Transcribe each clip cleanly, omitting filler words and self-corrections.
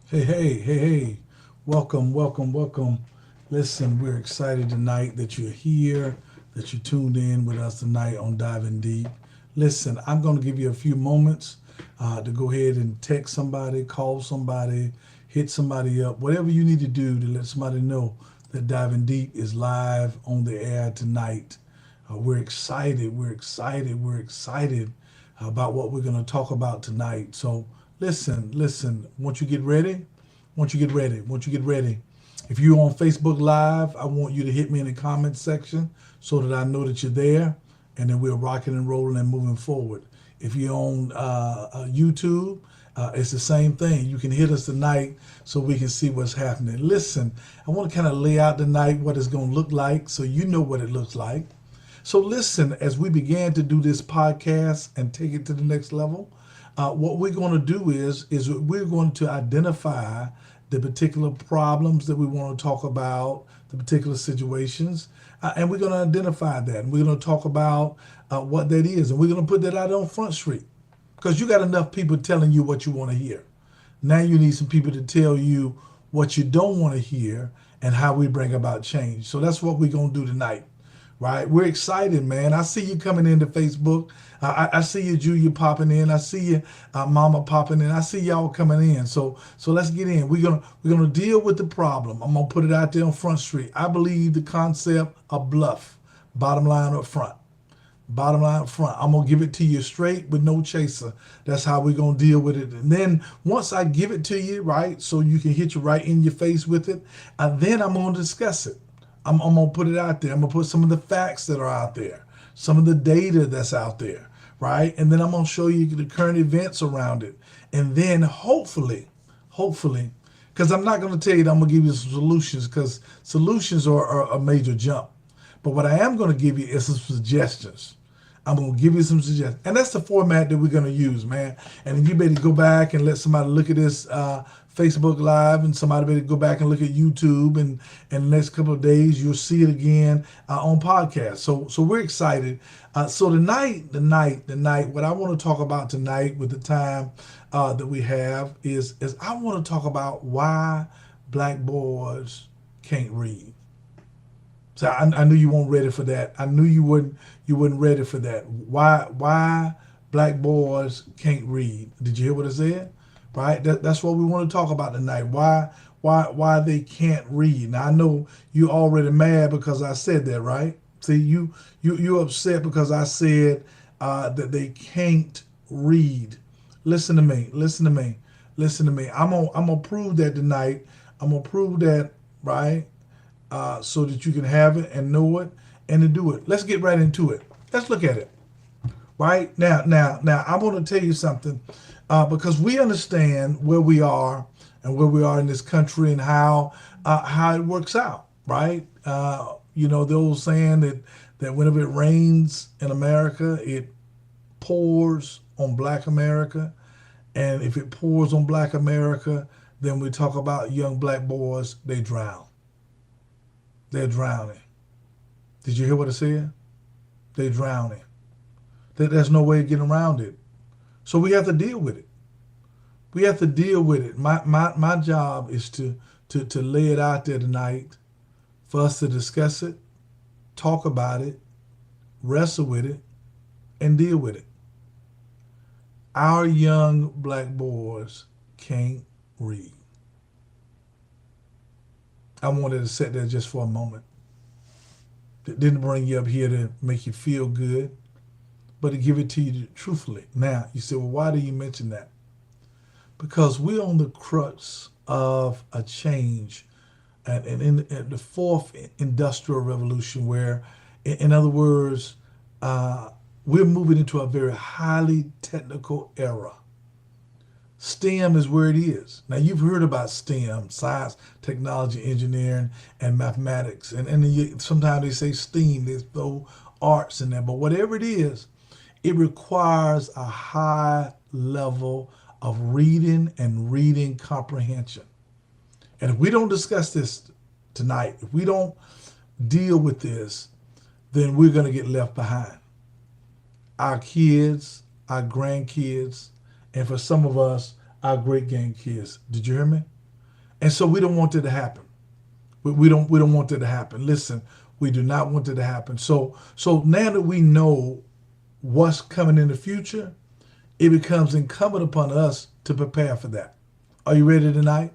Hey. Welcome, welcome, welcome. Listen, we're excited tonight that you're here, that you tuned in with us tonight on Diving Deep. Listen, I'm going to give you a few moments to go ahead and text somebody, call somebody, hit somebody up, whatever you need to do to let somebody know that Diving Deep is live on the air tonight. We're excited about what we're going to talk about tonight. So listen. Once you get ready, once you get ready. If you're on Facebook Live, I want you to hit me in the comments section so that I know that you're there, and then we're rocking and rolling and moving forward. If you're on YouTube, it's the same thing. You can hit us tonight so we can see what's happening. Listen, I want to kind of lay out tonight what it's going to look like so you know what it looks like. So listen, as we began to do this podcast and take it to the next level, what we're going to do is we're going to identify the particular problems that we want to talk about, the particular situations, and we're going to identify that, and we're going to talk about what that is, and we're going to put that out on Front Street, because you got enough people telling you what you want to hear. Now you need some people to tell you what you don't want to hear and how we bring about change. So that's what we're going to do tonight, right? We're excited, man. I see you coming into Facebook. I see you, Julia, popping in. I see you, Mama, popping in. I see y'all coming in. So let's get in. We're gonna deal with the problem. I'm gonna put it out there on Front Street. I believe the concept of bluff. Bottom line up front. Bottom line up front. I'm gonna give it to you straight with no chaser. That's how we're gonna deal with it. And then once I give it to you, right, so you can hit you right in your face with it, and then I'm gonna discuss it. I'm gonna put it out there. I'm gonna put some of the facts that are out there, some of the data that's out there, right? And then I'm gonna show you the current events around it. And then hopefully, because I'm not gonna tell you that I'm gonna give you some solutions, because solutions are a major jump. But what I am gonna give you is some suggestions. I'm gonna give you some suggestions, and that's the format that we're gonna use, man. And then you better go back and let somebody look at this Facebook Live, and somebody better go back and look at YouTube, and in the next couple of days you'll see it again on podcast. So we're excited. So tonight, what I want to talk about tonight with the time that we have is I want to talk about why black boys can't read. So I knew you weren't ready for that. I knew you weren't ready for that. Why black boys can't read? Did you hear what I said? Right? That's what we want to talk about tonight. Why they can't read. Now I know you're already mad because I said that, right? See, you're upset because I said that they can't read. Listen to me. I'm gonna prove that tonight. I'm gonna prove that, right? So that you can have it and know it and to do it. Let's get right into it. Let's look at it. Right now, I want to tell you something, because we understand where we are and where we are in this country and how it works out. Right? The old saying that whenever it rains in America, it pours on Black America, and if it pours on Black America, then we talk about young black boys. They drown. They're drowning. Did you hear what I said? They're drowning. There's no way of getting around it. So we have to deal with it. We have to deal with it. My job is to lay it out there tonight for us to discuss it, talk about it, wrestle with it, and deal with it. Our young black boys can't read. I wanted to sit there just for a moment. Didn't bring you up here to make you feel good, but to give it to you truthfully. Now, you say, well, why do you mention that? Because we're on the crux of a change, and in the fourth industrial revolution, where, in other words, we're moving into a very highly technical era. STEM is where it is. Now, you've heard about STEM, science, technology, engineering, and mathematics. And sometimes they say STEAM, they throw arts in there. But whatever it is, it requires a high level of reading and reading comprehension. And if we don't discuss this tonight, if we don't deal with this, then we're going to get left behind. Our kids, our grandkids, and for some of us, our great grandkids. Did you hear me? And so we don't want it to happen. We don't want it to happen. Listen, we do not want it to happen. So now that we know what's coming in the future, it becomes incumbent upon us to prepare for that. Are you ready tonight?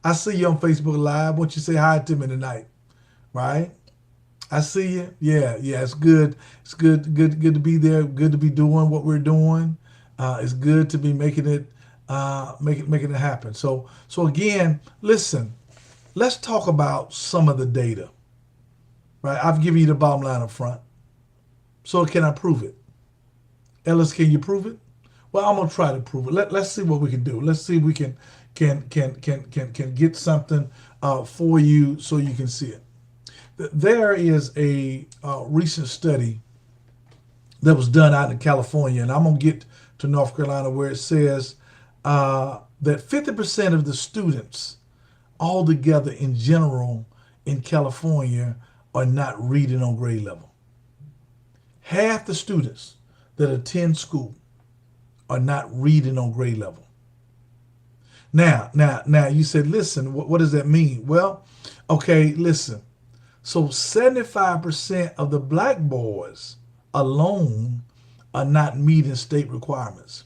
I see you on Facebook Live. Why don't you say hi to me tonight? Right? I see you. Yeah. It's good. It's good to be there. Good to be doing what we're doing. It's good to be making it, making it happen. So again, listen. Let's talk about some of the data. Right? I've given you the bottom line up front. So can I prove it? Ellis, can you prove it? Well, I'm gonna try to prove it. Let's see what we can do. Let's see if we can get something for you so you can see it. There is a recent study that was done out in California, and I'm gonna get to North Carolina, where it says that 50% of the students altogether in general in California are not reading on grade level. Half the students that attend school are not reading on grade level. Now, you said, listen, what does that mean? Well, okay, listen. So 75% of the black boys alone are not meeting state requirements.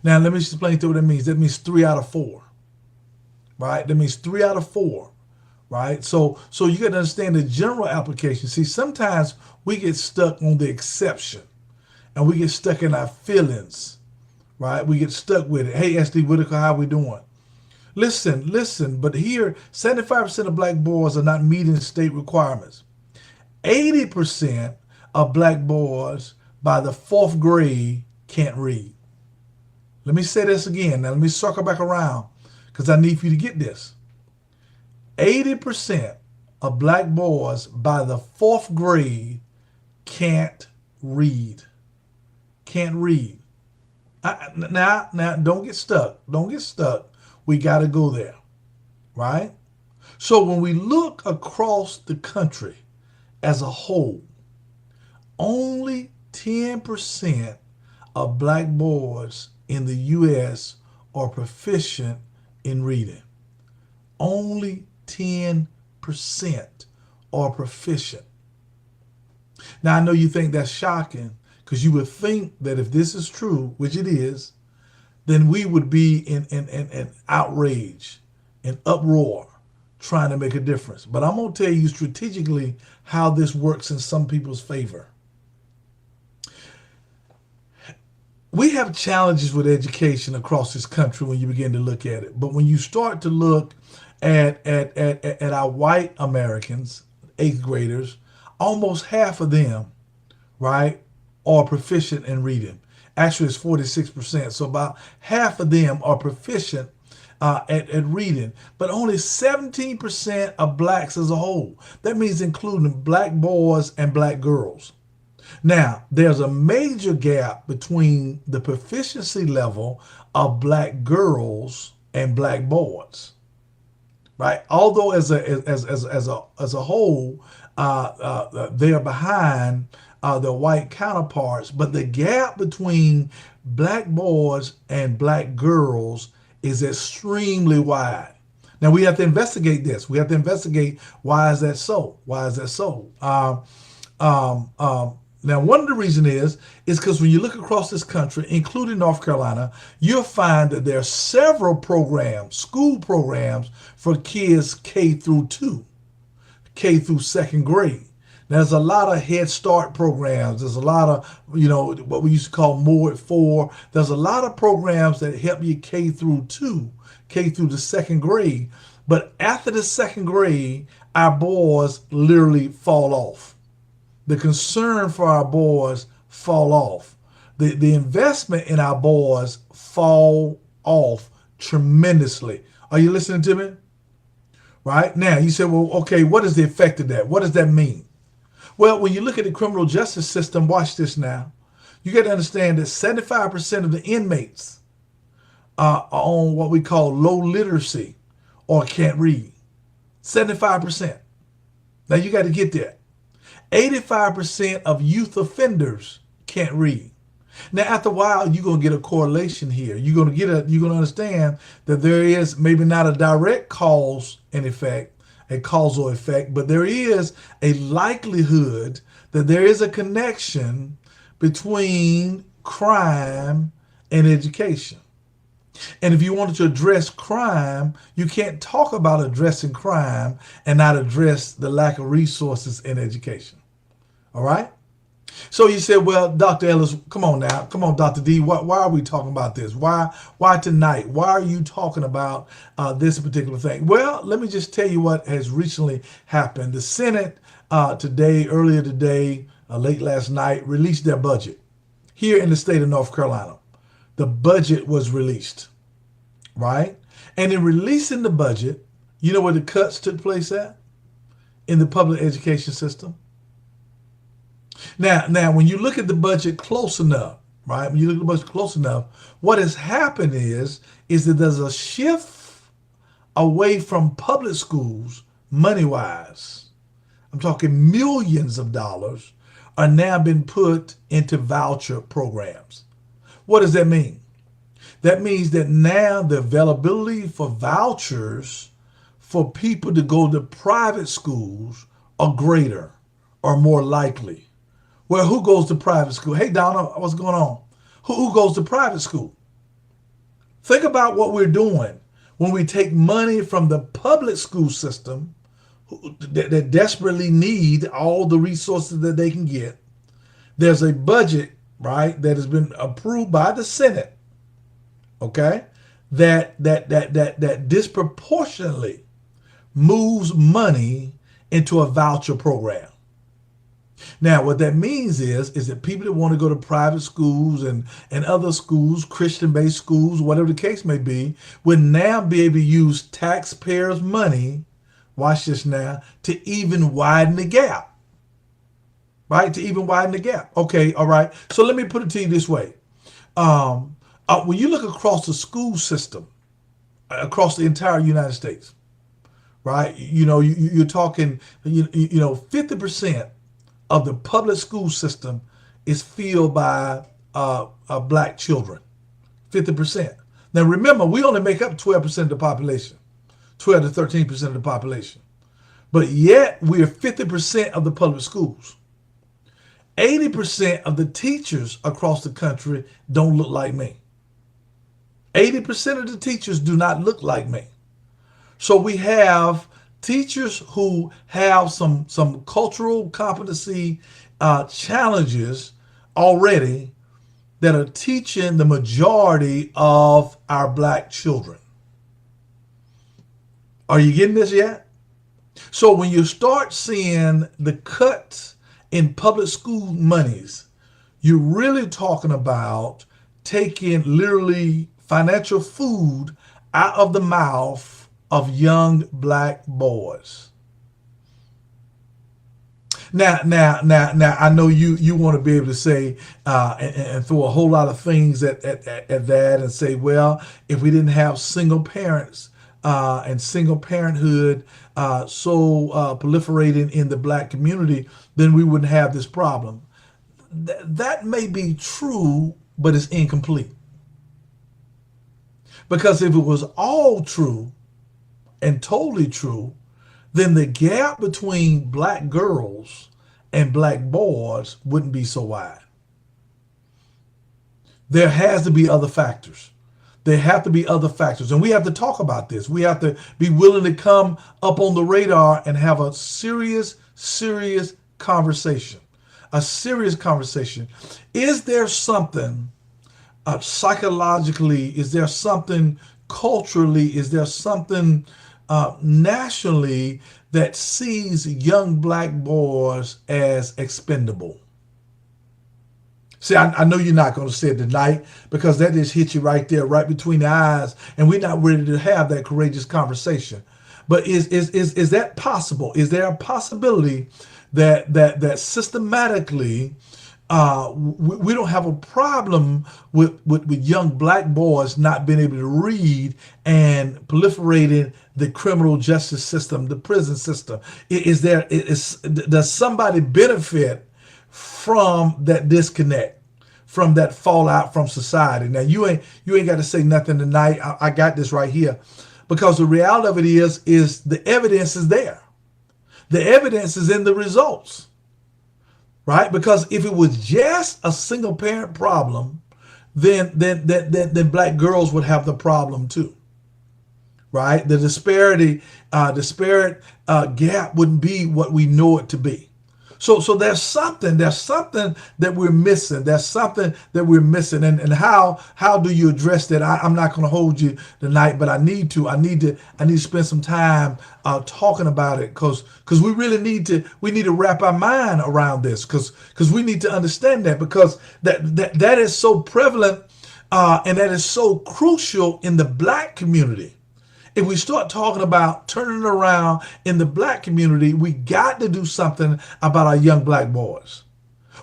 Now, let me explain to you what that means. That means 3 out of 4, right? That means 3 out of 4, right? So you got to understand the general application. See, sometimes we get stuck on the exception, and we get stuck in our feelings, right? We get stuck with it. Hey, SD Whitaker, how we doing? Listen, but here, 75% of black boys are not meeting state requirements. 80% of black boys by the 4th grade can't read. Let me say this again. Now, let me circle back around because I need for you to get this. 80% of black boys by the 4th grade can't read. Can't read. Now, don't get stuck. Don't get stuck. We got to go there, right? So when we look across the country as a whole, only 10% of black boys in the U.S. are proficient in reading. Only 10% are proficient. Now, I know you think that's shocking because you would think that if this is true, which it is, then we would be in outrage and uproar trying to make a difference. But I'm going to tell you strategically how this works in some people's favor. We have challenges with education across this country when you begin to look at it. But when you start to look at our white Americans, 8th graders, almost half of them, right, are proficient in reading. Actually, it's 46%. So about half of them are proficient at reading, but only 17% of blacks as a whole. That means including black boys and black girls. Now, there's a major gap between the proficiency level of black girls and black boys, right? Although as a whole, they are behind their white counterparts, but the gap between black boys and black girls is extremely wide. Now we have to investigate this. We have to investigate why is that so? Why is that so? Now one of the reasons is because when you look across this country, including North Carolina, you'll find that there are several programs, school programs for kids K through 2, K through 2nd grade. There's a lot of Head Start programs. There's a lot of, what we used to call More at 4. There's a lot of programs that help you K through 2, K through the 2nd grade. But after the 2nd grade, our boys literally fall off. The concern for our boys fall off. The investment in our boys fall off tremendously. Are you listening to me? Right? Now, you say, well, okay, what is the effect of that? What does that mean? Well, when you look at the criminal justice system, watch this now. You got to understand that 75% of the inmates are on what we call low literacy or can't read. 75%. Now you got to get that. 85% of youth offenders can't read. Now, after a while, you're gonna get a correlation here. You're gonna understand that there is maybe not a direct cause and effect, a causal effect, but there is a likelihood that there is a connection between crime and education. And if you wanted to address crime, you can't talk about addressing crime and not address the lack of resources in education. All right? So you said, well, Dr. Ellis, come on now. Come on, Dr. D. Why are we talking about this? Why tonight? Why are you talking about this particular thing? Well, let me just tell you what has recently happened. The Senate earlier today, late last night, released their budget here in the state of North Carolina. The budget was released, right? And in releasing the budget, you know where the cuts took place at? In the public education system. Now, when you look at the budget close enough, right? When you look at the budget close enough, what has happened is that there's a shift away from public schools, money-wise. I'm talking millions of dollars are now being put into voucher programs. What does that mean? That means that now the availability for vouchers for people to go to private schools are greater or more likely. Well, who goes to private school? Hey, Donna, what's going on? Who goes to private school? Think about what we're doing when we take money from the public school system that desperately need all the resources that they can get. There's a budget, right, that has been approved by the Senate, okay, that disproportionately moves money into a voucher program. Now, what that means is that people that want to go to private schools and other schools, Christian-based schools, whatever the case may be, would now be able to use taxpayers' money, watch this now, to even widen the gap. Right? To even widen the gap. Okay, all right. So let me put it to you this way. When you look across the school system, across the entire United States, right? You're talking, 50% of the public school system is filled by black children. 50%. Now remember, we only make up 12% of the population, 12 to 13% of the population. But yet we are 50% of the public schools. 80% of the teachers across the country don't look like me. 80% of the teachers do not look like me. So we have teachers who have some cultural competency challenges already that are teaching the majority of our black children. Are you getting this yet? So when you start seeing the cuts in public school monies, you're really talking about taking literally financial food out of the mouth of young black boys. Now, I know you want to be able to say and throw a whole lot of things at that and say, well, if we didn't have single parents and single parenthood proliferating in the black community, then we wouldn't have this problem. That may be true, but it's incomplete. Because if it was all true and totally true, then the gap between black girls and black boys wouldn't be so wide. There has to be other factors. There have to be other factors. And we have to talk about this. We have to be willing to come up on the radar and have a serious conversation. A serious conversation. Is there something psychologically? Is there something culturally? Is there something nationally that sees young black boys as expendable? See, I know you're not going to say it tonight because that just hit you right there, right between the eyes, and we're not ready to have that courageous conversation. But is that possible? Is there a possibility that systematically we don't have a problem with young black boys not being able to read and proliferating the criminal justice system, the prison system? Does somebody benefit from that disconnect, from that fallout from society. Now you ain't got to say nothing tonight. I got this right here, because the reality of it is the evidence is there. The evidence is in the results, right? Because if it was just a single parent problem, then black girls would have the problem too, right? The disparate gap wouldn't be what we know it to be. So there's something that we're missing. There's something that we're missing. And how do you address that? I'm not going to hold you tonight, but I need to spend some time talking about it, because we really need to wrap our mind around this, because we need to understand that, because that is so prevalent, and that is so crucial in the black community. If we start talking about turning it around in the black community, we got to do something about our young black boys.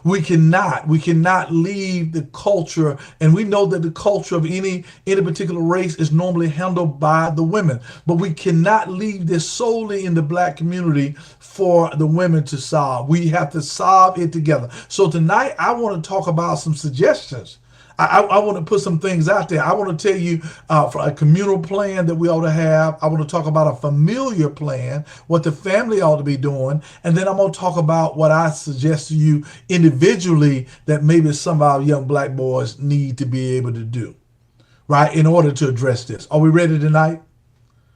We cannot leave the culture, and we know that the culture of any particular race is normally handled by the women, but we cannot leave this solely in the black community for the women to solve. We have to solve it together. So tonight I want to talk about some suggestions. I want to put some things out there. I want to tell you for a communal plan that we ought to have. I want to talk about a familiar plan, what the family ought to be doing. And then I'm going to talk about what I suggest to you individually that maybe some of our young black boys need to be able to do, right, in order to address this. Are we ready tonight?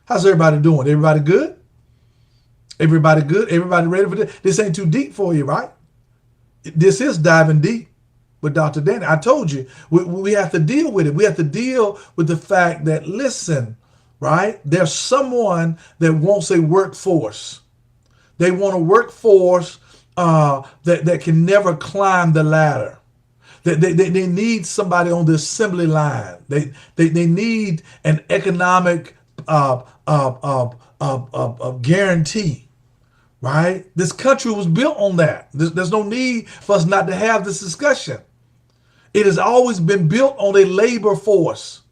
How's everybody doing? Everybody good? Everybody good? Everybody ready for this? This ain't too deep for you, right? This is diving deep with Dr. Danny. I told you, we have to deal with it. We have to deal with the fact that, listen, right? There's someone that wants a workforce. They want a workforce that can never climb the ladder. They need somebody on the assembly line. They need an economic guarantee. Right? This country was built on that. There's no need for us not to have this discussion. It has always been built on a labor force.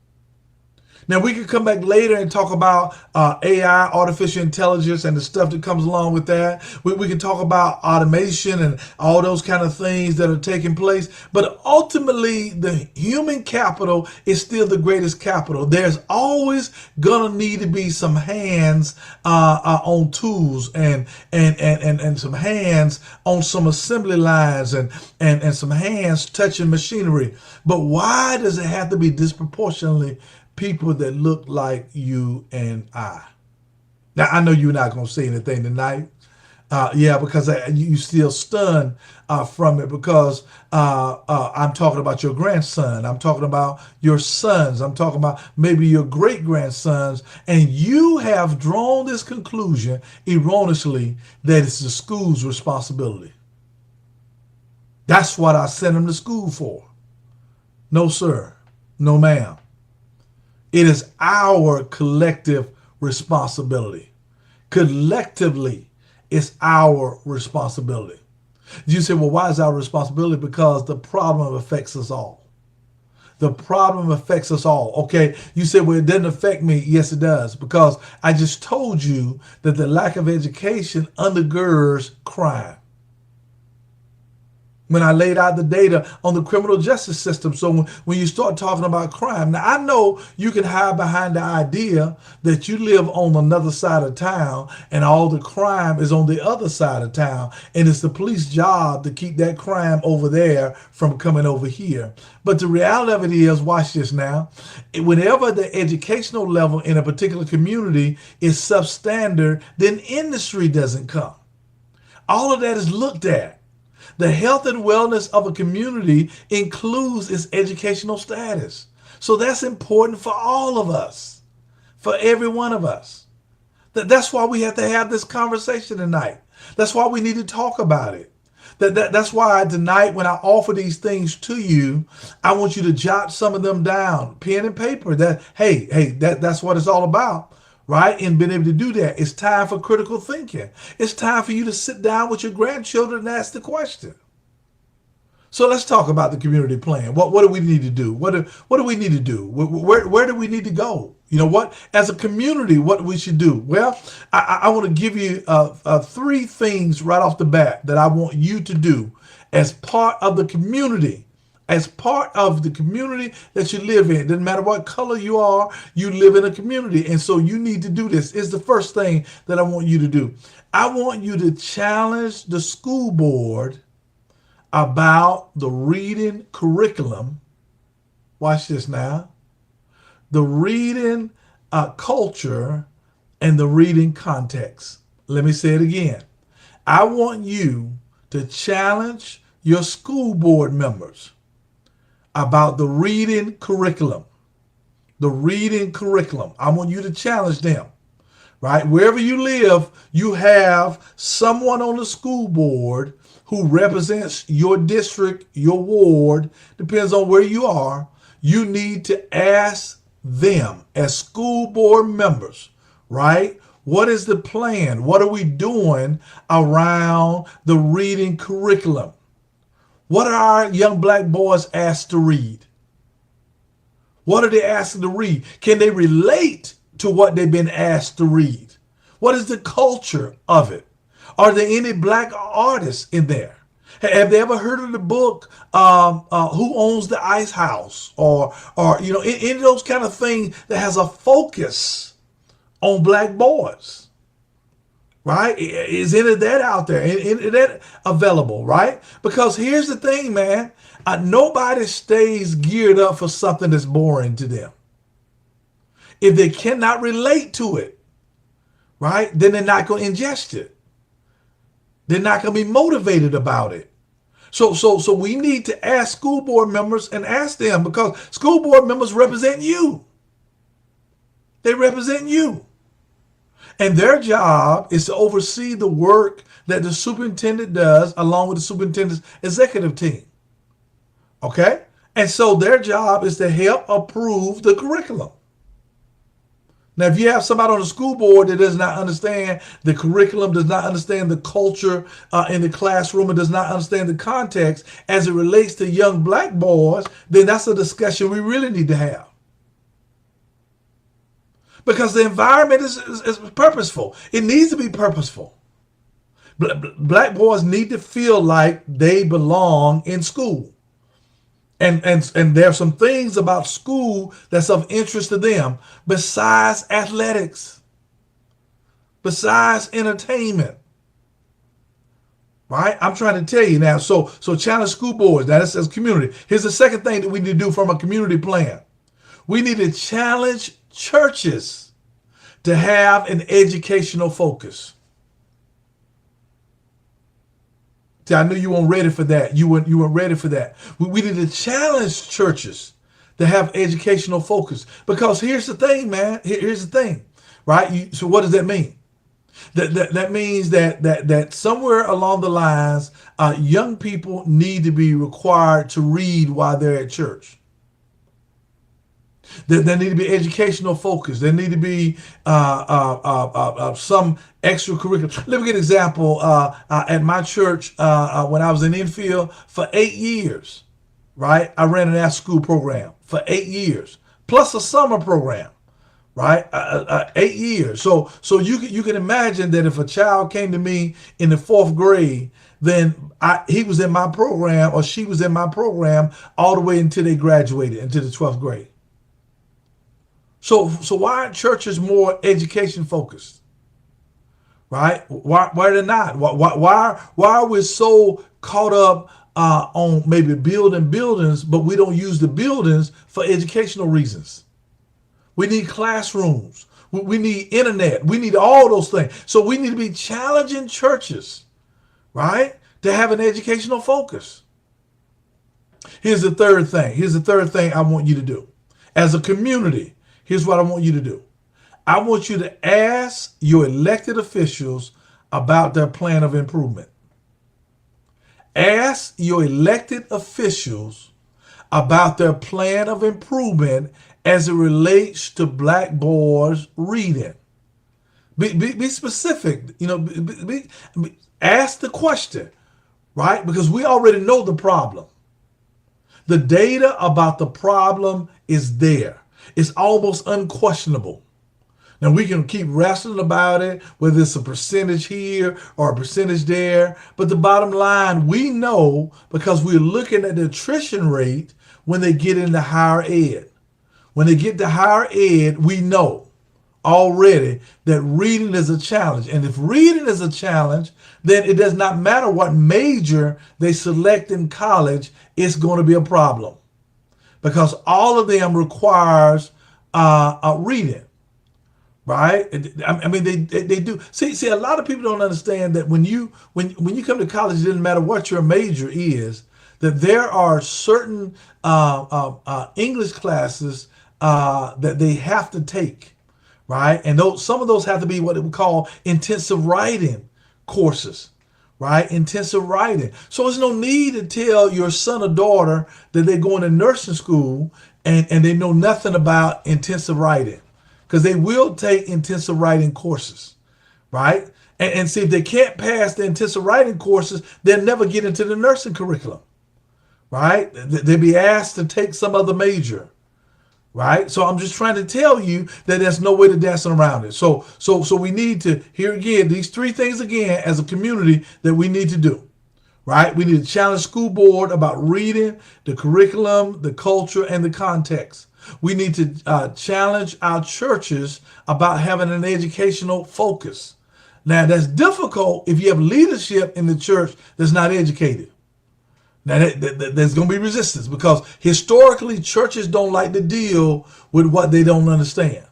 Now, we could come back later and talk about AI, artificial intelligence, and the stuff that comes along with that. We can talk about automation and all those kind of things that are taking place. But ultimately, the human capital is still the greatest capital. There's always going to need to be some hands on tools and some hands on some assembly lines and some hands touching machinery. But why does it have to be disproportionately people that look like you and I? Now, I know you're not going to say anything tonight. Because you still stunned from it, because I'm talking about your grandson. I'm talking about your sons. I'm talking about maybe your great-grandsons. And you have drawn this conclusion erroneously that it's the school's responsibility. That's what I sent them to school for. No, sir. No, ma'am. It is our collective responsibility. Collectively, it's our responsibility. You say, well, why is our responsibility? Because the problem affects us all. The problem affects us all. Okay, you say, well, it doesn't affect me. Yes, it does. Because I just told you that the lack of education undergirds crime. When I laid out the data on the criminal justice system. So when you start talking about crime, now I know you can hide behind the idea that you live on another side of town and all the crime is on the other side of town, and it's the police job to keep that crime over there from coming over here. But the reality of it is, watch this now, whenever the educational level in a particular community is substandard, then industry doesn't come. All of that is looked at. The health and wellness of a community includes its educational status. So that's important for all of us, for every one of us. That's why we have to have this conversation tonight. That's why we need to talk about it. That's why tonight, when I offer these things to you, I want you to jot some of them down, pen and paper. That's what it's all about. Right? And being able to do that. It's time for critical thinking. It's time for you to sit down with your grandchildren and ask the question. So let's talk about the community plan. What do we need to do? What do we need to do? Where do we need to go? You know what? As a community, what we should do? Well, I want to give you three things right off the bat that I want you to do as part of the community as part of the community that you live in. Doesn't matter what color you are, you live in a community. And so you need to do this. It's the first thing that I want you to do. I want you to challenge the school board about the reading curriculum. Watch this now. The reading culture and the reading context. Let me say it again. I want you to challenge your school board members about the reading curriculum. The reading curriculum. I want you to challenge them, right? Wherever you live, you have someone on the school board who represents your district, your ward, depends on where you are. You need to ask them as school board members, right? What is the plan? What are we doing around the reading curriculum? What are our young black boys asked to read? What are they asked to read? Can they relate to what they've been asked to read? What is the culture of it? Are there any black artists in there? Have they ever heard of the book Who Owns the Ice House? Or any of those kind of things that has a focus on black boys, right? Is any of that out there? Is that available, right? Because here's the thing, man. Nobody stays geared up for something that's boring to them. If they cannot relate to it, right, then they're not going to ingest it. They're not going to be motivated about it. So we need to ask school board members and ask them, because school board members represent you. They represent you. And their job is to oversee the work that the superintendent does along with the superintendent's executive team. Okay? And so their job is to help approve the curriculum. Now, if you have somebody on the school board that does not understand the curriculum, does not understand the culture in the classroom, and does not understand the context as it relates to young black boys, then that's a discussion we really need to have. Because the environment is purposeful. It needs to be purposeful. Black boys need to feel like they belong in school. And there are some things about school that's of interest to them besides athletics, besides entertainment. Right? I'm trying to tell you now. So challenge school boards. Now, that says community. Here's the second thing that we need to do from a community plan. We need to challenge churches to have an educational focus. See, I knew you weren't ready for that. You weren't ready for that. We need to challenge churches to have educational focus. Because here's the thing, man. Here's the thing, right? So what does that mean? That means that somewhere along the lines, young people need to be required to read while they're at church. There need to be educational focus. There need to be some extracurricular. Let me get an example. At my church, when I was in infield for 8 years, right? I ran an after-school program for 8 years, plus a summer program, right? 8 years. So you can imagine that if a child came to me in the 4th grade, then he was in my program or she was in my program all the way until they graduated, into the 12th grade. So why aren't churches more education focused? Right? Why are they not? Why are we so caught up on maybe building buildings, but we don't use the buildings for educational reasons? We need classrooms. We need internet. We need all those things. So we need to be challenging churches, right, to have an educational focus. Here's the third thing. Here's the third thing I want you to do. As a community, here's what I want you to do. I want you to ask your elected officials about their plan of improvement. Ask your elected officials about their plan of improvement as it relates to black boys reading. Be specific. Ask the question, right? Because we already know the problem. The data about the problem is there. It's almost unquestionable. Now we can keep wrestling about it, whether it's a percentage here or a percentage there. But the bottom line, we know because we're looking at the attrition rate when they get into higher ed. When they get to higher ed, we know already that reading is a challenge. And if reading is a challenge, then it does not matter what major they select in college, it's going to be a problem. Because all of them requires reading. Right? I mean, they do. See, a lot of people don't understand that when you come to college, it doesn't matter what your major is, that there are certain English classes that they have to take, right? And some of those have to be what we call intensive writing courses, right? Intensive writing. So there's no need to tell your son or daughter that they're going to nursing school and they know nothing about intensive writing. Because they will take intensive writing courses, right? And see, if they can't pass the intensive writing courses, they'll never get into the nursing curriculum, right? They'll be asked to take some other major, right? So I'm just trying to tell you that there's no way to dance around it. So we need to, here again, these three things again as a community that we need to do, right? We need to challenge school board about reading, the curriculum, the culture, and the context. We need to challenge our churches about having an educational focus. Now, that's difficult if you have leadership in the church that's not educated. Now, there's going to be resistance because historically, churches don't like to deal with what they don't understand.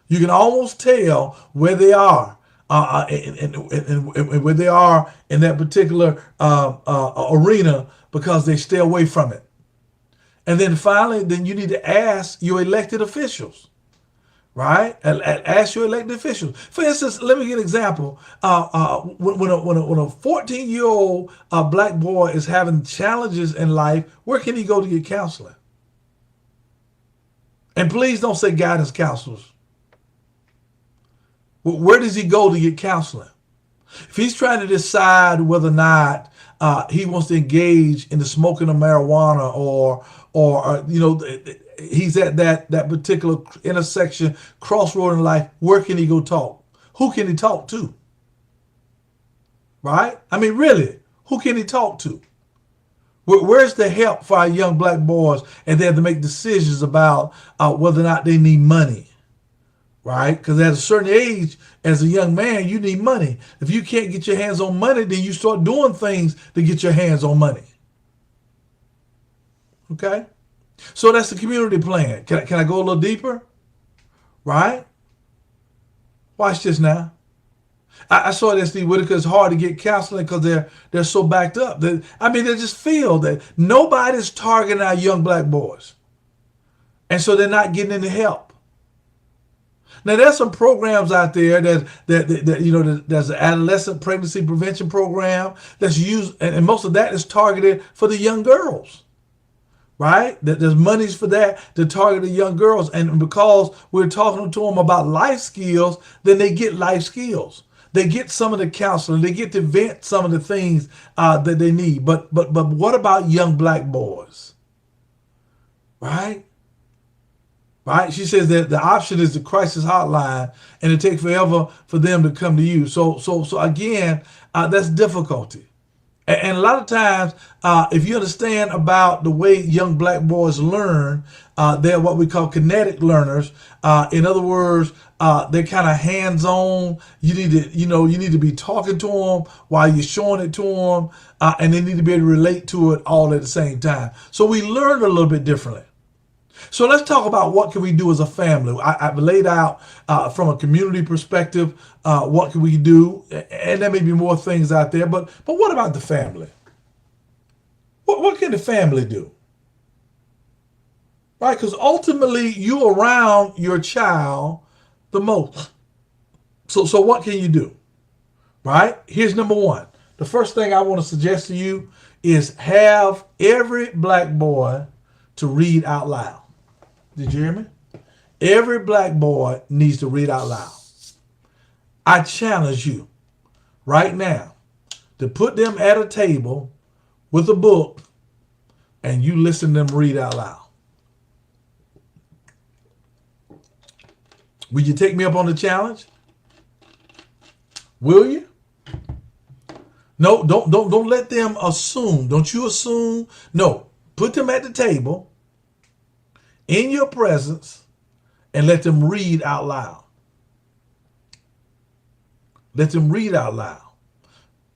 You can almost tell where they are and where they are in that particular arena because they stay away from it. And then finally, then you need to ask your elected officials, right? Ask your elected officials. For instance, let me give an example. When a 14-year-old black boy is having challenges in life, where can he go to get counseling? And please don't say guidance counselors. Where does he go to get counseling? If he's trying to decide whether or not he wants to engage in the smoking of marijuana or he's at that particular intersection, crossroad in life, where can he go talk? Who can he talk to? Right? I mean, really, who can he talk to? Where's the help for our young black boys and they have to make decisions about whether or not they need money? Right? Because at a certain age, as a young man, you need money. If you can't get your hands on money, then you start doing things to get your hands on money. Okay? So that's the community plan. Can I go a little deeper? Right? Watch this now. I saw that Steve Whitaker, it's hard to get counseling because they're so backed up. They just feel that nobody's targeting our young black boys. And so they're not getting any help. Now, there's some programs out there there's an adolescent pregnancy prevention program that's used, and most of that is targeted for the young girls, right? There's monies for that to target the young girls. And because we're talking to them about life skills, then they get life skills. They get some of the counseling. They get to vent some of the things that they need. But what about young black boys, right? Right? She says that the option is the crisis hotline, and it takes forever for them to come to you. So again, that's difficulty. And a lot of times, if you understand about the way young black boys learn, they're what we call kinetic learners. In other words, they're kind of hands-on. You need to be talking to them while you're showing it to them, and they need to be able to relate to it all at the same time. So we learn a little bit differently. So let's talk about what can we do as a family. I've laid out from a community perspective what can we do, and there may be more things out there. But what about the family? What can the family do? Right? Because ultimately you're around your child the most. So what can you do? Right? Here's number one. The first thing I want to suggest to you is have every black boy to read out loud. Did you hear me? Every black boy needs to read out loud. I challenge you right now to put them at a table with a book and you listen to them read out loud. Will you take me up on the challenge? Will you? No, don't let them assume. Don't you assume. No, put them at the table in your presence and let them read out loud. Let them read out loud.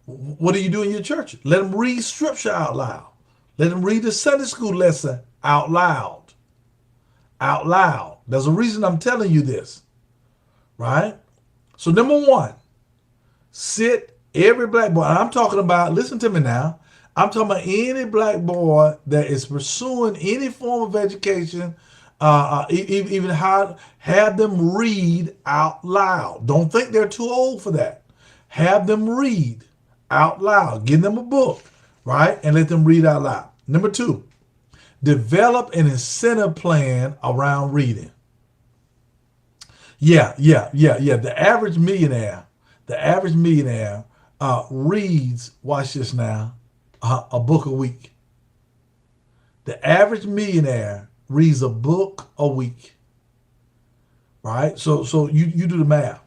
What do you do in your church? Let them read scripture out loud. Let them read the Sunday school lesson out loud. Out loud. There's a reason I'm telling you this, right? So number one, sit every black boy. I'm talking about, listen to me now. I'm talking about any black boy that is pursuing any form of education, even have them read out loud. Don't think they're too old for that. Have them read out loud. Give them a book, right? And let them read out loud. Number two, develop an incentive plan around reading. Yeah. The average millionaire reads, watch this now, a book a week. The average millionaire reads a book a week, right? So you do the math,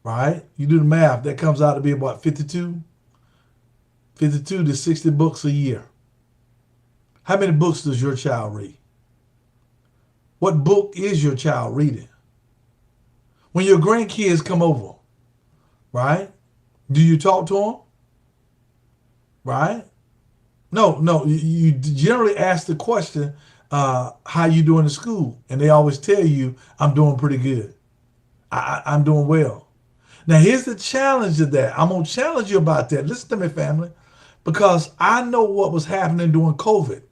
right? You do the math. That comes out to be about 52 to 60 books a year. How many books does your child read? What book is your child reading? When your grandkids come over, right? Do you talk to them? Right? No. You generally ask the question, how you doing in school? And they always tell you, I'm doing pretty good. I'm doing well. Now, here's the challenge of that. I'm going to challenge you about that. Listen to me, family, because I know what was happening during COVID,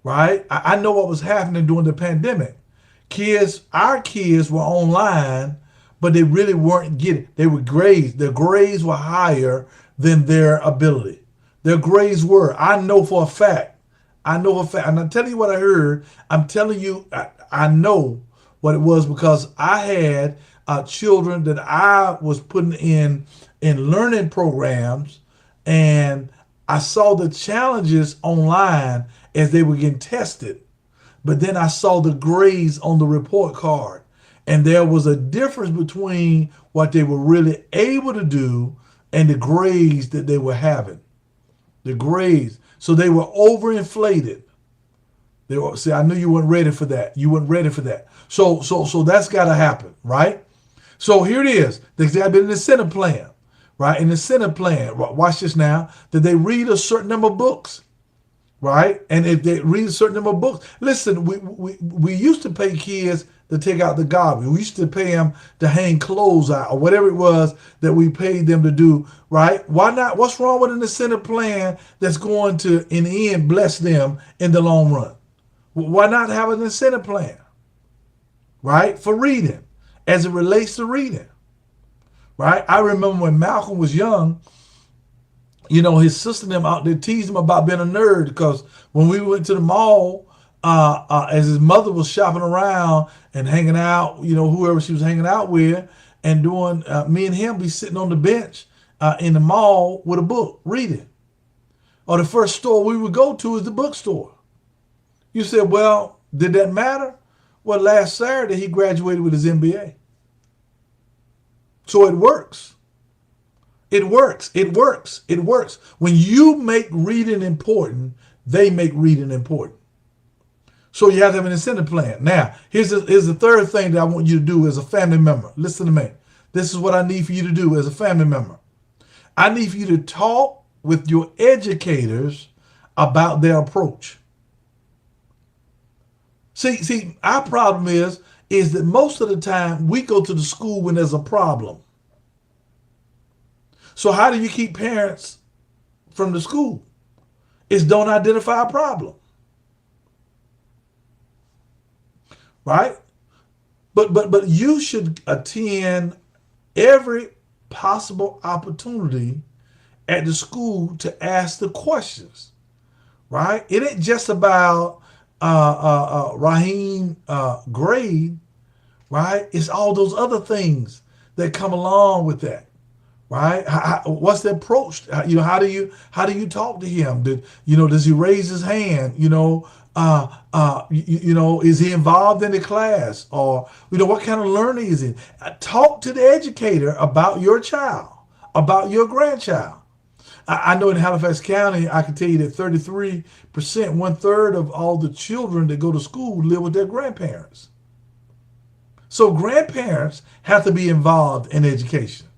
right? I know what was happening during the pandemic. Our kids were online, but they really weren't getting, their grades were higher than their ability. Their grades were, I know for a fact, and I'm telling you what I heard, I'm telling you, I know what it was because I had children that I was putting in learning programs, and I saw the challenges online as they were getting tested. But then I saw the grades on the report card. And there was a difference between what they were really able to do and the grades that they were having. The grades. So they were overinflated. See, I knew you weren't ready for that. You weren't ready for that. So that's got to happen, right? So here it is. There's got to be an incentive plan, right? An incentive plan. Watch this now. That they read a certain number of books, right? And if they read a certain number of books, listen, we used to pay kids to take out the garbage. We used to pay them to hang clothes out or whatever it was that we paid them to do, right? Why not? What's wrong with an incentive plan that's going to, in the end, bless them in the long run? Why not have an incentive plan, right, for reading as it relates to reading, right? I remember when Malcolm was young, his sister and them out there teased him about being a nerd because when we went to the mall, as his mother was shopping around and hanging out, whoever she was hanging out with, and doing, me and him be sitting on the bench in the mall with a book, reading. Or the first store we would go to is the bookstore. You said, well, did that matter? Well, last Saturday he graduated with his MBA. So it works. It works. When you make reading important, they make reading important. So you have to have an incentive plan. Now, here's the third thing that I want you to do as a family member. Listen to me. This is what I need for you to do as a family member. I need for you to talk with your educators about their approach. See, our problem is that most of the time we go to the school when there's a problem. So how do you keep parents from the school? It's don't identify a problem. Right? But you should attend every possible opportunity at the school to ask the questions. Right? It ain't just about Raheem grade, right? It's all those other things that come along with that, right? What's the approach? How do you talk to him? Does he raise his hand? Is he involved in the class? Or, what kind of learning is he? Talk to the educator about your child, about your grandchild. I know in Halifax County, I can tell you that 33%, one third of all the children that go to school live with their grandparents. So grandparents have to be involved in education,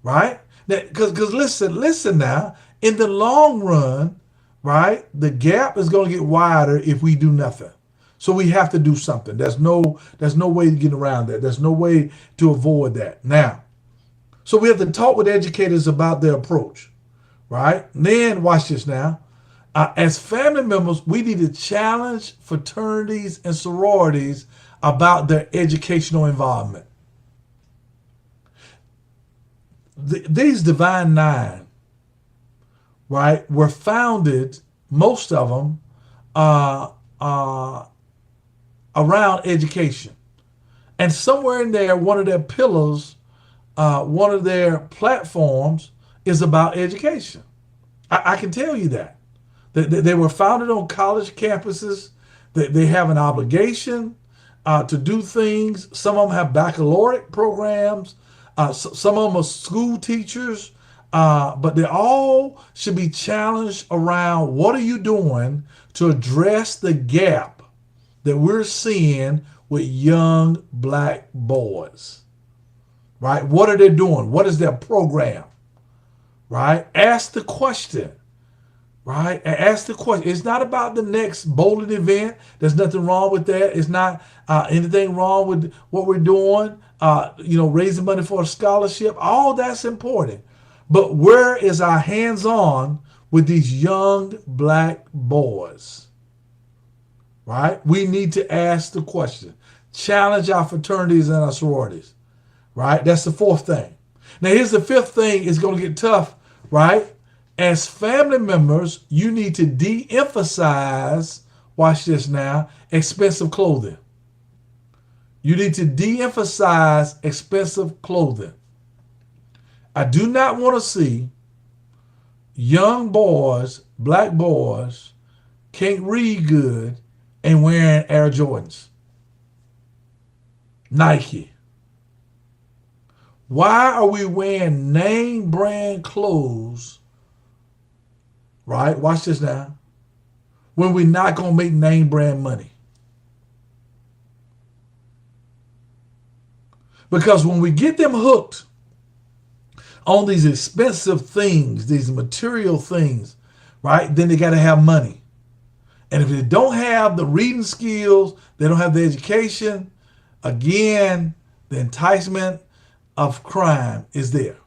right? Because listen now, in the long run, right, the gap is going to get wider if we do nothing. So we have to do something. There's no way to get around that. There's no way to avoid that. Now, so we have to talk with educators about their approach, right? And then watch this now. As family members, we need to challenge fraternities and sororities about their educational involvement. These Divine Nine, right, were founded, most of them, around education. And somewhere in there, one of their pillars, one of their platforms is about education. I can tell you that. They were founded on college campuses. They have an obligation to do things. Some of them have baccalaureate programs. Some of them are school teachers. But they all should be challenged around what are you doing to address the gap that we're seeing with young black boys, right? What are they doing? What is their program, right? Ask the question, right? Ask the question. It's not about the next bowling event. There's nothing wrong with that. It's not anything wrong with what we're doing, raising money for a scholarship. All that's important. But where is our hands-on with these young black boys? Right? We need to ask the question. Challenge our fraternities and our sororities. Right? That's the fourth thing. Now here's the fifth thing. It's going to get tough, right? As family members, you need to de-emphasize, watch this now, expensive clothing. You need to de-emphasize expensive clothing. I do not want to see young boys, black boys, can't read good and wearing Air Jordans, Nike. Why are we wearing name brand clothes, right? Watch this now, when we're not going to make name brand money? Because when we get them hooked on these expensive things, these material things, right, then they got to have money. And if they don't have the reading skills, they don't have the education, again, the enticement of crime is there.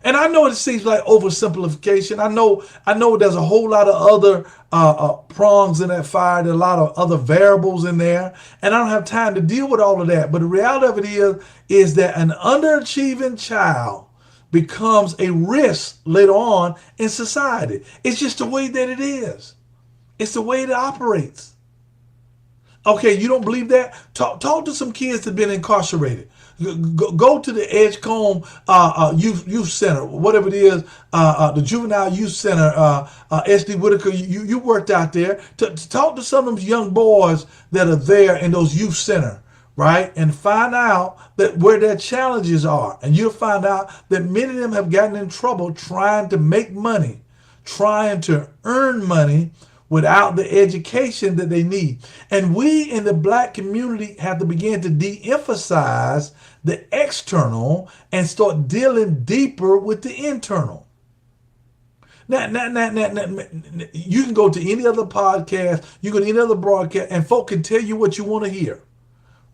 And I know it seems like oversimplification. I know there's a whole lot of other prongs in that fire. There are a lot of other variables in there. And I don't have time to deal with all of that. But the reality of it is that an underachieving child becomes a risk later on in society. It's just the way that it is. It's the way it operates. Okay, you don't believe that? Talk to some kids that have been incarcerated. Go to the Edgecombe youth center, whatever it is, the juvenile youth center, S.D. Whitaker. You worked out there. Talk to some of those young boys that are there in those youth center, right? And find out that where their challenges are. And you'll find out that many of them have gotten in trouble trying to make money, trying to earn money without the education that they need. And we in the black community have to begin to de-emphasize the external and start dealing deeper with the internal. Now, you can go to any other podcast, you go to any other broadcast, and folk can tell you what you want to hear.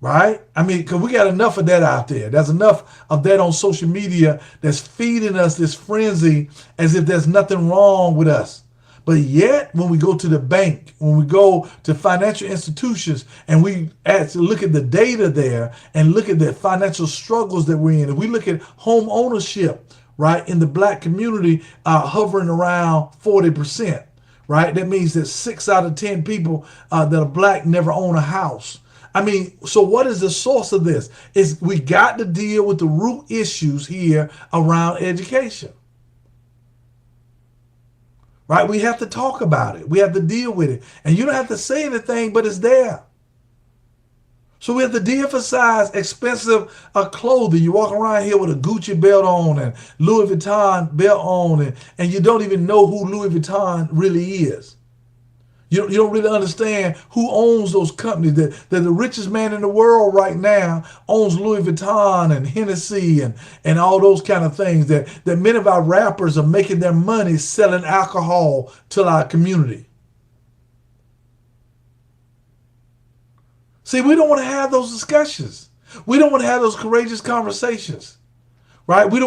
Right? I mean, because we got enough of that out there. There's enough of that on social media that's feeding us this frenzy as if there's nothing wrong with us. But yet, when we go to the bank, when we go to financial institutions, and we actually look at the data there and look at the financial struggles that we're in, and we look at home ownership, right, in the black community hovering around 40%, right? That means that 6 out of 10 people that are black never own a house. I mean, so what is the source of this? Is we got to deal with the root issues here around education. right? We have to talk about it. We have to deal with it. And you don't have to say anything, but it's there. So we have to de-emphasize expensive clothing. You walk around here with a Gucci belt on and Louis Vuitton belt on, and you don't even know who Louis Vuitton really is. You don't really understand who owns those companies. That the richest man in the world right now owns Louis Vuitton and Hennessy and all those kind of things. That many of our rappers are making their money selling alcohol to our community. See, we don't want to have those discussions. We don't want to have those courageous conversations, right? We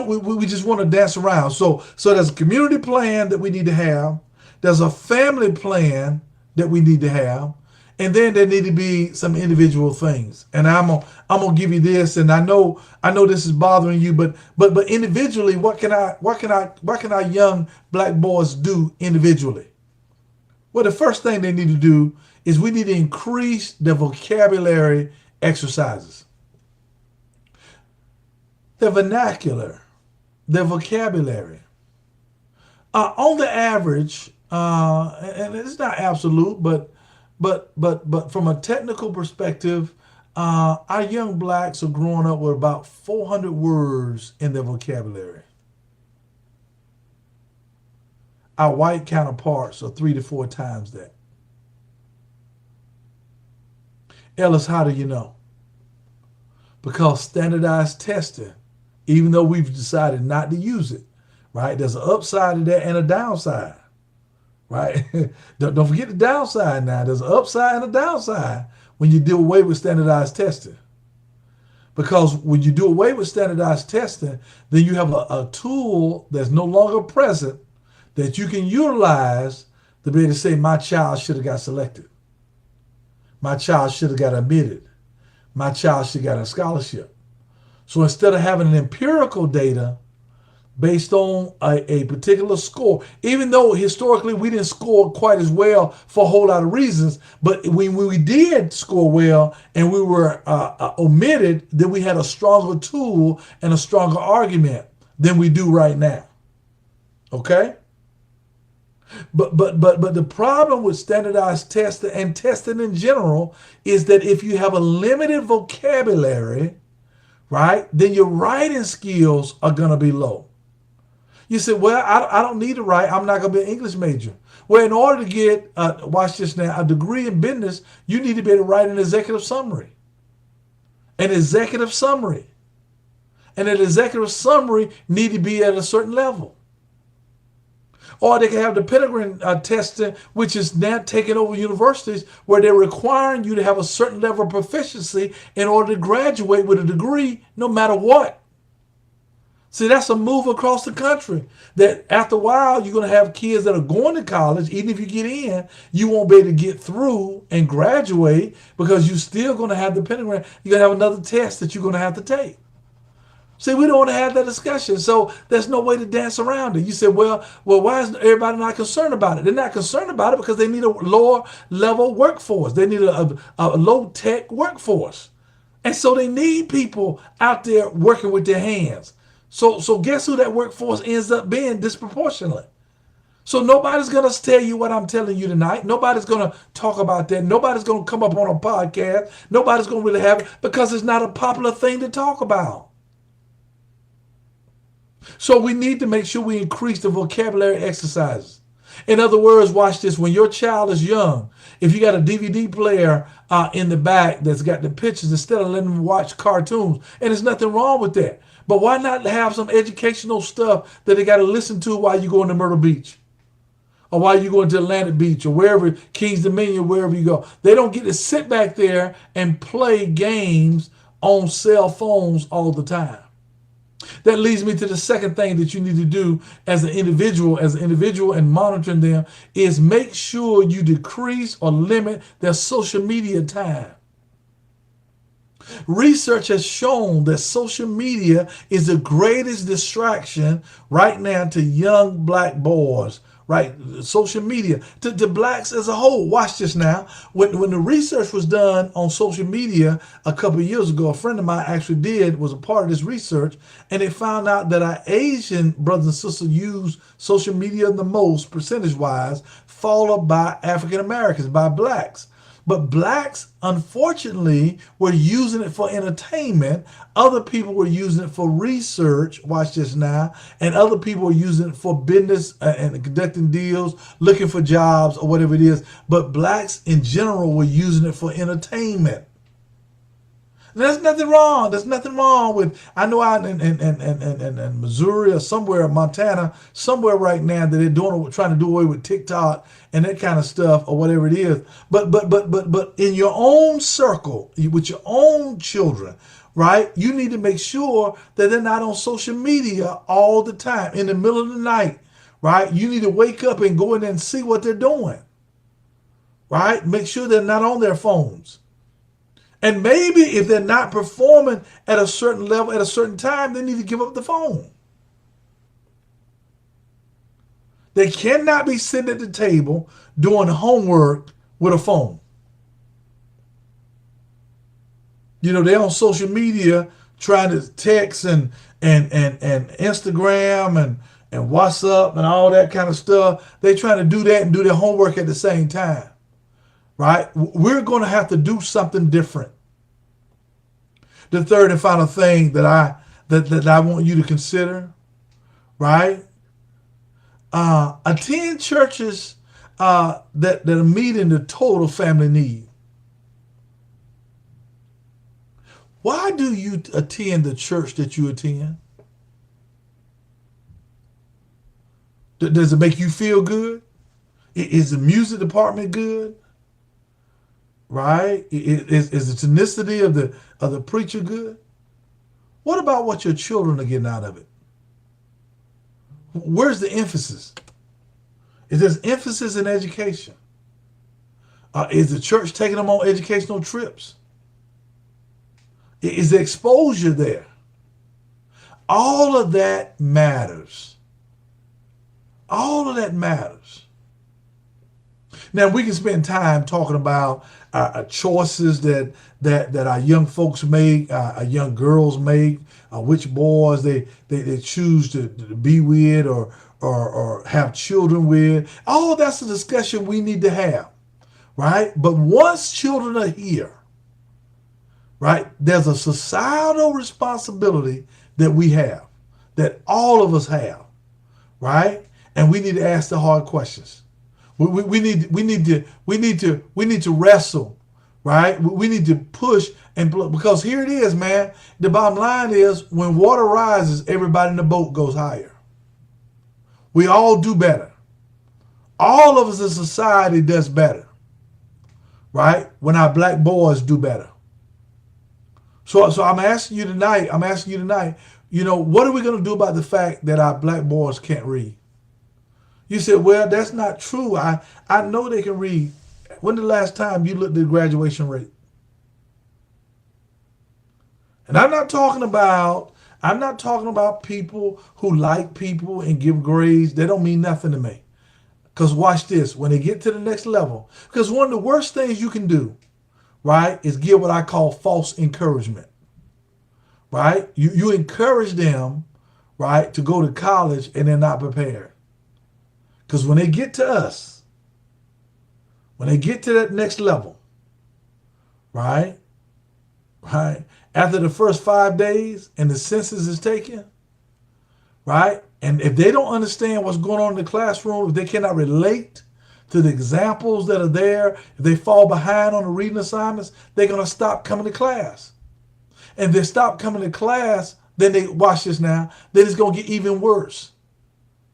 just want to dance around. So there's a community plan that we need to have. There's a family plan that we need to have, and then there need to be some individual things. And I'm gonna give you this, and I know this is bothering you, but individually, what can our young black boys do individually? Well, the first thing they need to do is we need to increase their vocabulary exercises. Their vernacular, their vocabulary. On the average, and it's not absolute, but from a technical perspective, our young blacks are growing up with about 400 words in their vocabulary. Our white counterparts are 3 to 4 times that. Ellis, how do you know? Because standardized testing, even though we've decided not to use it, right? There's an upside to that and a downside, right? Don't forget the downside now. There's an upside and a downside when you do away with standardized testing. Because when you do away with standardized testing, then you have a tool that's no longer present that you can utilize to be able to say, my child should have got selected. My child should have got admitted. My child should have got a scholarship. So instead of having an empirical data based on a particular score, even though historically we didn't score quite as well for a whole lot of reasons, but when we did score well and we were omitted, then we had a stronger tool and a stronger argument than we do right now. Okay? But the problem with standardized testing and testing in general is that if you have a limited vocabulary, right, then your writing skills are going to be low. You say, well, I don't need to write. I'm not going to be an English major. Well, in order to get, watch this now, a degree in business, you need to be able to write an executive summary. An executive summary. And an executive summary need to be at a certain level. Or they can have the pedigree testing, which is now taking over universities, where they're requiring you to have a certain level of proficiency in order to graduate with a degree, no matter what. See, that's a move across the country. That after a while, you're going to have kids that are going to college, even if you get in, you won't be able to get through and graduate because you're still going to have the pedigree. You're going to have another test that you're going to have to take. See, we don't want to have that discussion, so there's no way to dance around it. You said, well, why is everybody not concerned about it? They're not concerned about it because they need a lower level workforce. They need a low tech workforce. And so they need people out there working with their hands. So guess who that workforce ends up being disproportionately? So nobody's going to tell you what I'm telling you tonight. Nobody's going to talk about that. Nobody's going to come up on a podcast. Nobody's going to really have it because it's not a popular thing to talk about. So we need to make sure we increase the vocabulary exercises. In other words, watch this. When your child is young, if you got a DVD player in the back that's got the pictures, instead of letting them watch cartoons, and there's nothing wrong with that. But why not have some educational stuff that they got to listen to while you go into Myrtle Beach? Or while you go into Atlantic Beach or wherever, Kings Dominion, wherever you go. They don't get to sit back there and play games on cell phones all the time. That leads me to the second thing that you need to do as an individual and monitoring them is make sure you decrease or limit their social media time. Research has shown that social media is the greatest distraction right now to young black boys right? Social media, to blacks as a whole. Watch this now. When the research was done on social media a couple of years ago, a friend of mine actually was a part of this research, and they found out that our Asian brothers and sisters use social media the most, percentage-wise, followed by African Americans, by blacks. But blacks, unfortunately, were using it for entertainment. Other people were using it for research, watch this now, and other people were using it for business and conducting deals, looking for jobs or whatever it is. But blacks in general were using it for entertainment. There's nothing wrong. There's nothing wrong with, I know out in Missouri or somewhere, Montana, somewhere right now that they're trying to do away with TikTok and that kind of stuff or whatever it is. But in your own circle, with your own children, right, you need to make sure that they're not on social media all the time. In the middle of the night, right, you need to wake up and go in there and see what they're doing, right? Make sure they're not on their phones. And maybe if they're not performing at a certain level at a certain time, they need to give up the phone. They cannot be sitting at the table doing homework with a phone. You know, they're on social media trying to text and Instagram and WhatsApp and all that kind of stuff. They're trying to do that and do their homework at the same time. Right? We're going to have to do something different. The third and final thing that I want you to consider, right? Attend churches that are meeting the total family need. Why do you attend the church that you attend? Does it make you feel good? Is the music department good? Right? Is the tonicity of the preacher good? What about what your children are getting out of it? Where's the emphasis? Is there emphasis in education? Is the church taking them on educational trips? Is the exposure there? All of that matters. All of that matters. Now, we can spend time talking about choices that our young folks make, our young girls make, which boys they choose to be with or have children with. All that's a discussion we need to have, right? But once children are here, right, there's a societal responsibility that we have, that all of us have, right? And we need to ask the hard questions. We need to wrestle, right? We need to push because here it is, man. The bottom line is when water rises, everybody in the boat goes higher. We all do better. All of us in society does better, right? When our black boys do better. So I'm asking you tonight, you know, what are we going to do about the fact that our black boys can't read? You said, well, that's not true. I know they can read. When the last time you looked at the graduation rate? And I'm not talking about people who like people and give grades. They don't mean nothing to me. Because watch this, when they get to the next level, because one of the worst things you can do, right, is give what I call false encouragement. Right? You encourage them, right, to go to college and they're not prepared. Because when they get to us, when they get to that next level, right, after the first 5 days and the census is taken, right, and if they don't understand what's going on in the classroom, if they cannot relate to the examples that are there, if they fall behind on the reading assignments, they're going to stop coming to class. And if they stop coming to class, then they, watch this now, then it's going to get even worse.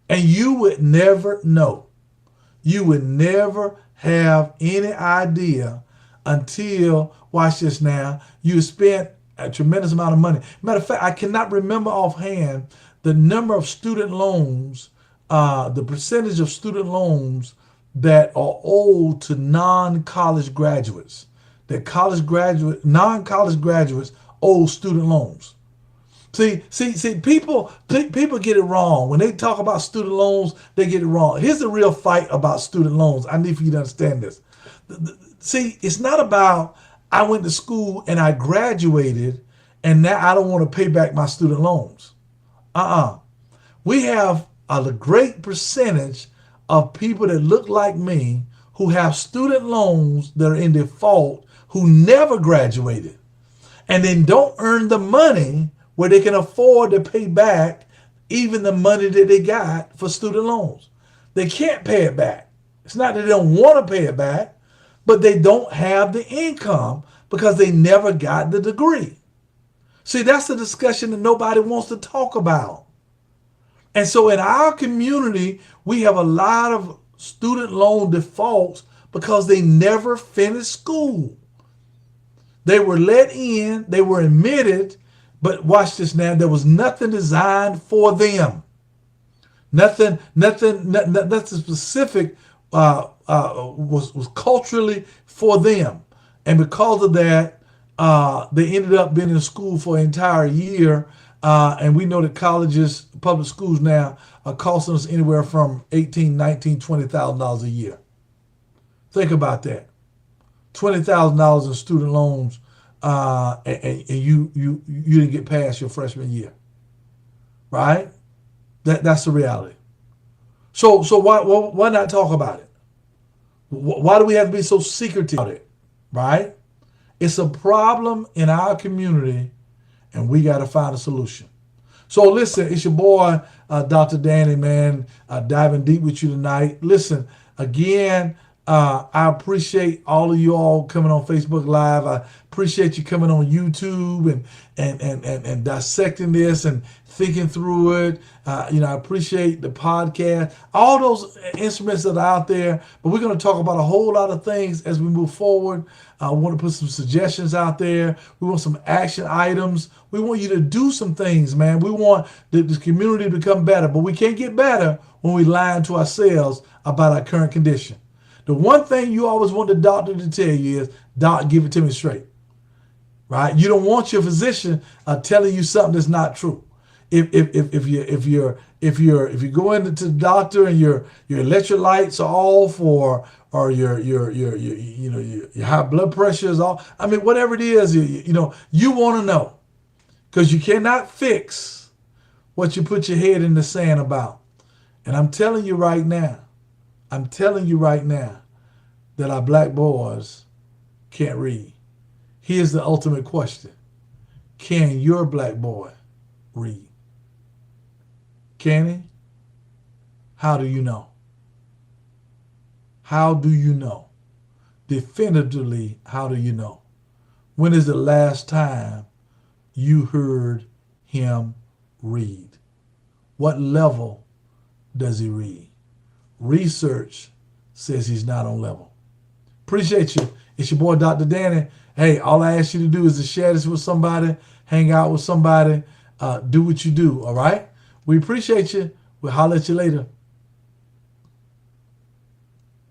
And you would never know. You would never have any idea until, watch this now, you spent a tremendous amount of money. Matter of fact, I cannot remember offhand the number of student loans, the percentage of student loans that are owed to non-college graduates. That non-college graduates owe student loans. See, people get it wrong. When they talk about student loans, they get it wrong. Here's the real fight about student loans. I need for you to understand this. See, it's not about I went to school and I graduated and now I don't want to pay back my student loans. We have a great percentage of people that look like me who have student loans that are in default, who never graduated, and then don't earn the money where they can afford to pay back even the money that they got for student loans. They can't pay it back. It's not that they don't want to pay it back, but they don't have the income because they never got the degree. See, that's the discussion that nobody wants to talk about. And so in our community, we have a lot of student loan defaults because they never finished school. They were let in, they were admitted, but watch this now, there was nothing designed for them. Nothing specific was culturally for them. And because of that, they ended up being in school for an entire year. And we know that colleges, public schools now are costing us anywhere from $18,000, $19,000, $20,000 a year. Think about that. $20,000 in student loans, and you didn't get past your freshman year, right? That's the reality. So why not talk about it? Why do we have to be so secretive about it, right? It's a problem in our community, and we got to find a solution. So listen, it's your boy, Dr. Danny, man, diving deep with you tonight. Listen, again, I appreciate all of you all coming on Facebook Live. I appreciate you coming on YouTube and dissecting this and thinking through it. I appreciate the podcast, all those instruments that are out there. But we're going to talk about a whole lot of things as we move forward. I want to put some suggestions out there. We want some action items. We want you to do some things, man. We want the community to become better. But we can't get better when we lie to ourselves about our current condition. The one thing you always want the doctor to tell you is, Doc, give it to me straight, right? You don't want your physician telling you something that's not true. If you go into the doctor and your electrolytes are off, or your high blood pressure is off, I mean, whatever it is, you want to know, because you cannot fix what you put your head in the sand about. And I'm telling you right now that our black boys can't read. Here's the ultimate question. Can your black boy read? Can he? How do you know? How do you know? Definitively, how do you know? When is the last time you heard him read? What level does he read? Research says he's not on level. Appreciate you. It's your boy, Dr. Danny. Hey, all I ask you to do is to share this with somebody, hang out with somebody, do what you do, all right? We appreciate you. We'll holler at you later.